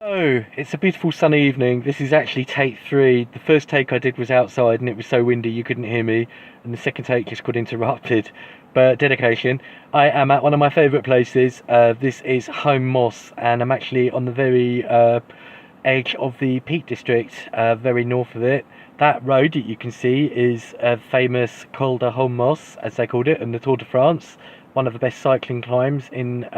Oh, it's a beautiful sunny evening. This is actually take 3. The first take I did was outside and it was so windy you couldn't hear me, and the second take just got interrupted. But dedication. I am at one of my favourite places. This is Home Moss, and I'm actually on the very edge of the Peak District, very north of it. That road that you can see is a famous Col de Home Moss, as they called it, in the Tour de France. One of the best cycling climbs in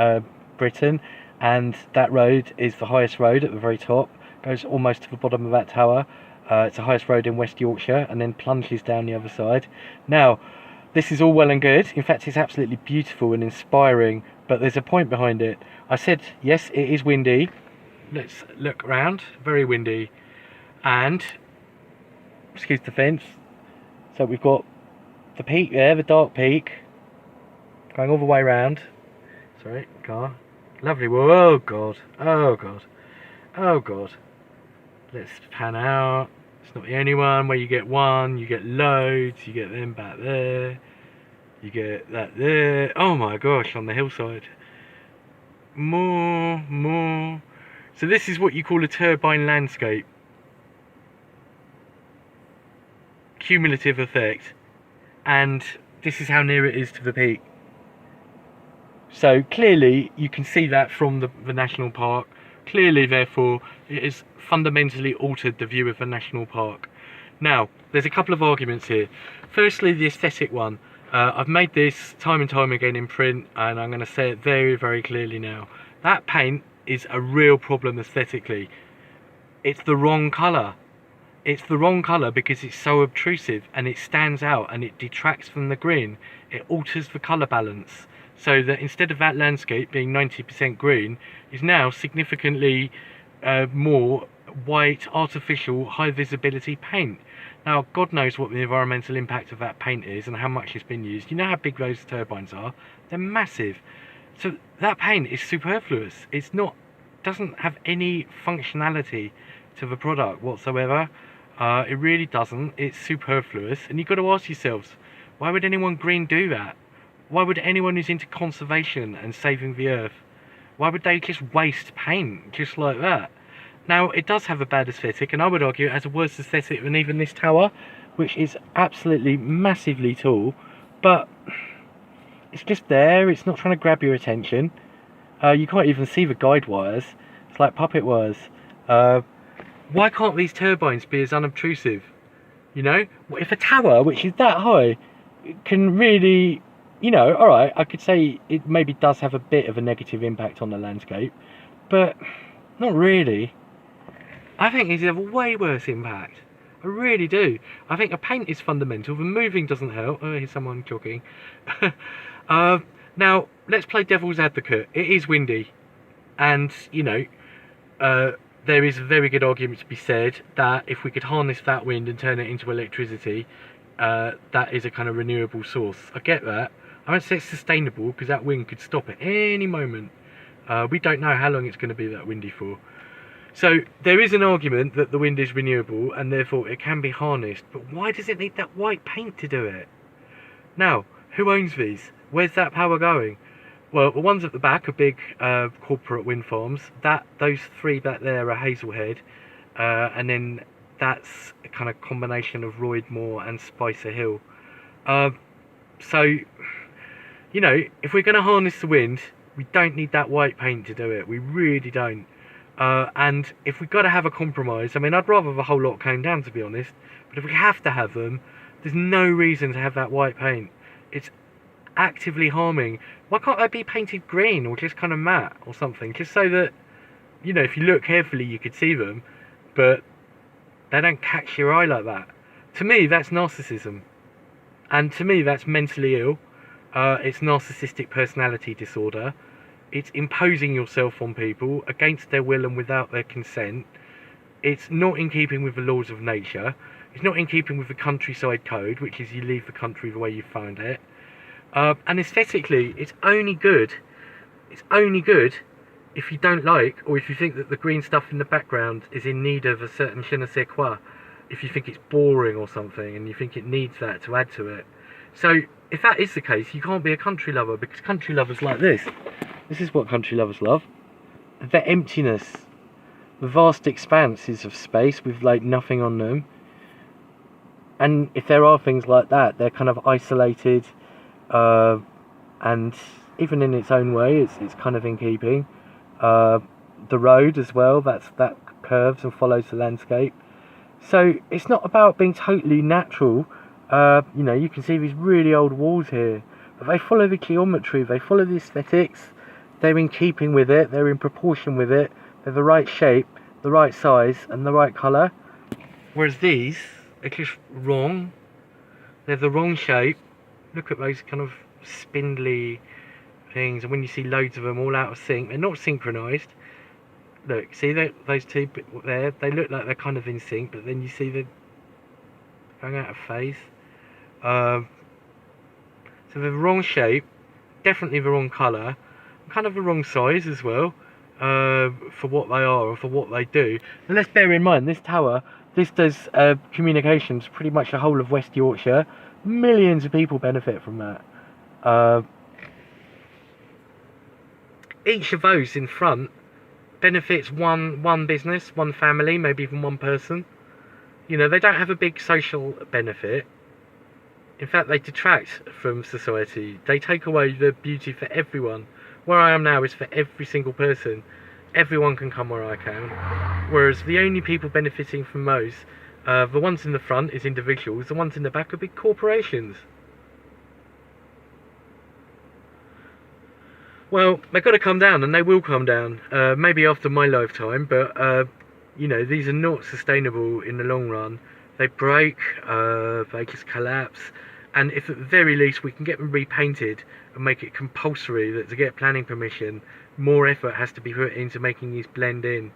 Britain. And that road is the highest road at the very top, goes almost to the bottom of that tower. It's the highest road in West Yorkshire, and then plunges down the other side. Now, this is all well and good. In fact, it's absolutely beautiful and inspiring, but there's a point behind it. I said, yes, it is windy. Let's look around. Very windy. And, excuse the fence. So we've got the peak there, the dark peak, going all the way around. Sorry, car. Lovely. Oh god. Oh god. Oh god. Let's pan out. It's not the only one where you get one, you get loads, you get them back there, you get that there. Oh my gosh, on the hillside. More. So this is what you call a turbine landscape. Cumulative effect. And this is how near it is to the peak. So clearly you can see that from the national park. Clearly, therefore, it has fundamentally altered the view of the national park. Now, there's a couple of arguments here. Firstly, the aesthetic one. I've made this time and time again in print, and I'm going to say it very, very clearly now. That paint is a real problem aesthetically. It's the wrong colour. It's the wrong colour because it's so obtrusive, and it stands out, and it detracts from the green. It alters the colour balance. So that instead of that landscape being 90% green, is now significantly more white, artificial, high visibility paint. Now, God knows what the environmental impact of that paint is and how much it's been used. You know how big those turbines are? They're massive. So that paint is superfluous. It's not, doesn't have any functionality to the product whatsoever. It really doesn't. It's superfluous. And you've got to ask yourselves, why would anyone green do that? Why would anyone who's into conservation and saving the earth, why would they just waste paint just like that? Now, it does have a bad aesthetic, and I would argue it has a worse aesthetic than even this tower, which is absolutely massively tall, but it's just there. It's not trying to grab your attention. You can't even see the guide wires. It's like puppet wires. Why can't these turbines be as unobtrusive? You know, if a tower, which is that high, can really... You know, alright, I could say it maybe does have a bit of a negative impact on the landscape, but not really. I think these have a way worse impact. I really do. I think a paint is fundamental. The moving doesn't help. Oh, here's someone jogging. Now, let's play devil's advocate. It is windy, and, you know, there is a very good argument to be said that if we could harness that wind and turn it into electricity, that is a kind of renewable source. I get that. I won't say it's sustainable because that wind could stop at any moment. We don't know how long it's going to be that windy for. So there is an argument that the wind is renewable and therefore it can be harnessed. But why does it need that white paint to do it? Now, who owns these? Where's that power going? Well, the ones at the back are big corporate wind farms. Those 3 back there are Hazelhead. And then that's a kind of combination of Roydmore and Spicer Hill. So... You know, if we're going to harness the wind, we don't need that white paint to do it. We really don't. And if we've got to have a compromise, I mean, I'd rather the whole lot came down, to be honest. But if we have to have them, there's no reason to have that white paint. It's actively harming. Why can't they be painted green or just kind of matte or something? Just so that, you know, if you look carefully, you could see them. But they don't catch your eye like that. To me, that's narcissism. And to me, that's mentally ill. It's narcissistic personality disorder. It's imposing yourself on people against their will and without their consent. It's not in keeping with the laws of nature. It's not in keeping with the countryside code, which is you leave the country the way you found it. And aesthetically, it's only good. It's only good if you don't like, or if you think that the green stuff in the background is in need of a certain je ne sais quoi. If you think it's boring or something, and you think it needs that to add to it. So, if that is the case, you can't be a country lover, because country lovers like this. This is what country lovers love. The emptiness. the vast expanses of space with like nothing on them. And if there are things like that, they're kind of isolated, and even in its own way, it's kind of in keeping. The road as well, that curves and follows the landscape. So it's not about being totally natural. You know, you can see these really old walls here, but they follow the geometry, they follow the aesthetics. They're in keeping with it, they're in proportion with it, they're the right shape, the right size, and the right colour. Whereas these are just wrong. They're the wrong shape. Look at those kind of spindly things, and when you see loads of them all out of sync, they're not synchronised. Look, see those two there? They look like they're kind of in sync, but then you see they're going out of phase. So they're the wrong shape, definitely the wrong colour, kind of the wrong size as well, for what they are or for what they do. And let's bear in mind, this tower, this does communications pretty much the whole of West Yorkshire. Millions of people benefit from that. Each of those in front benefits one business, one family, maybe even one person. You know, they don't have a big social benefit. In fact, they detract from society. They take away the beauty for everyone. Where I am now is for every single person. Everyone can come where I can. Whereas the only people benefiting from those, the ones in the front is individuals, the ones in the back are big corporations. Well, they've got to come down, and they will come down. Maybe after my lifetime, but you know, these are not sustainable in the long run. They break, they just collapse, and if at the very least we can get them repainted and make it compulsory that to get planning permission, more effort has to be put into making these blend in.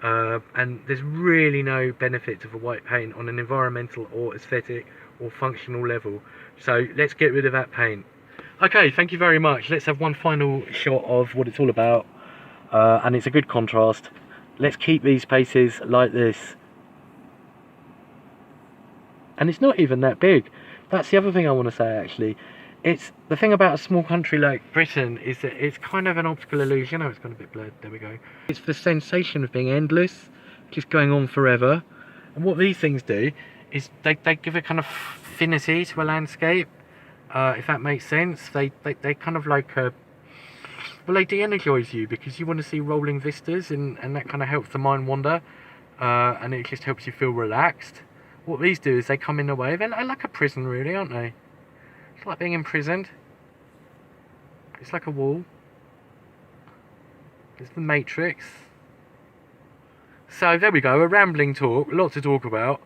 And there's really no benefit of a white paint on an environmental or aesthetic or functional level. So let's get rid of that paint. Okay, thank you very much. Let's have one final shot of what it's all about, and it's a good contrast. Let's keep these spaces like this. And it's not even that big. That's the other thing I want to say, actually. It's the thing about a small country like Britain is that it's kind of an optical illusion. Oh, it's gone a bit blurred. There we go. It's the sensation of being endless, just going on forever. And what these things do is they give a kind of finity to a landscape. If that makes sense. They kind of like well, they de-energise you because you want to see rolling vistas, and that kind of helps the mind wander, and it just helps you feel relaxed. What these do is they come in the way. They're like a prison, really, aren't they? It's like being imprisoned. It's like a wall. It's the Matrix. So there we go, a rambling talk, a lot to talk about.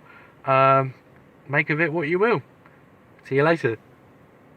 Make of it what you will. See you later.